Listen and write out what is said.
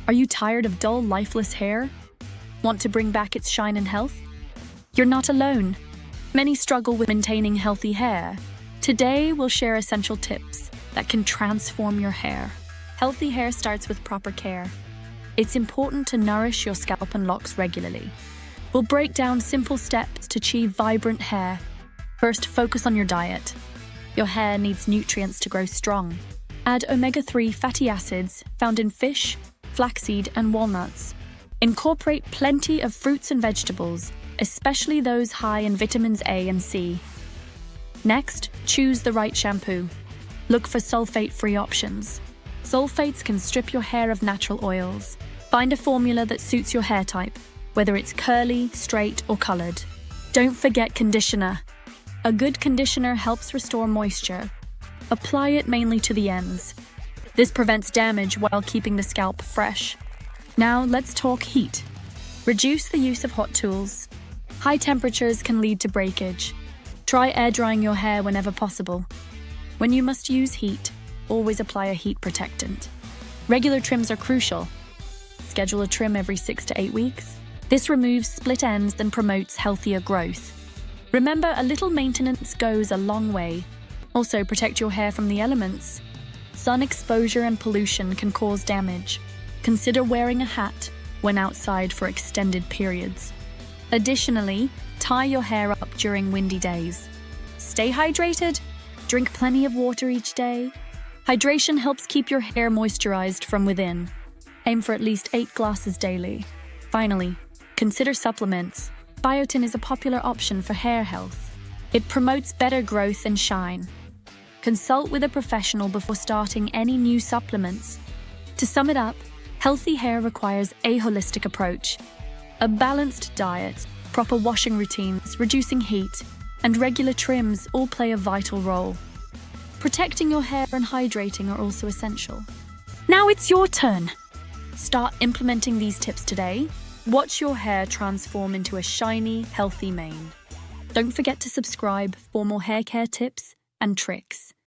Are you tired of dull, lifeless hair? Want to bring back its shine and health? You're not alone. Many struggle with maintaining healthy hair. Today, we'll share essential tips that can transform your hair. Healthy hair starts with proper care. It's important to nourish your scalp and locks regularly. We'll break down simple steps to achieve vibrant hair. First, focus on your diet. Your hair needs nutrients to grow strong. Add omega-3 fatty acids found in fish, flaxseed, and walnuts. Incorporate plenty of fruits and vegetables, especially those high in vitamins A and C. Next, choose the right shampoo. Look for sulfate-free options. Sulfates can strip your hair of natural oils. Find a formula that suits your hair type, whether it's curly, straight, or colored. Don't forget conditioner. A good conditioner helps restore moisture. Apply it mainly to the ends. This prevents damage while keeping the scalp fresh. Now let's talk heat. Reduce the use of hot tools. High temperatures can lead to breakage. Try air drying your hair whenever possible. When you must use heat, always apply a heat protectant. Regular trims are crucial. Schedule a trim every 6 to 8 weeks. This removes split ends and promotes healthier growth. Remember, a little maintenance goes a long way. Also, protect your hair from the elements. Sun exposure and pollution can cause damage. Consider wearing a hat when outside for extended periods. Additionally, tie your hair up during windy days. Stay hydrated. Drink plenty of water each day. Hydration helps keep your hair moisturized from within. Aim for at least 8 glasses daily. Finally, consider supplements. Biotin is a popular option for hair health. It promotes better growth and shine. Consult with a professional before starting any new supplements. To sum it up, healthy hair requires a holistic approach. A balanced diet, proper washing routines, reducing heat, and regular trims all play a vital role. Protecting your hair and hydrating are also essential. Now it's your turn. Start implementing these tips today. Watch your hair transform into a shiny, healthy mane. Don't forget to subscribe for more hair care tips and tricks.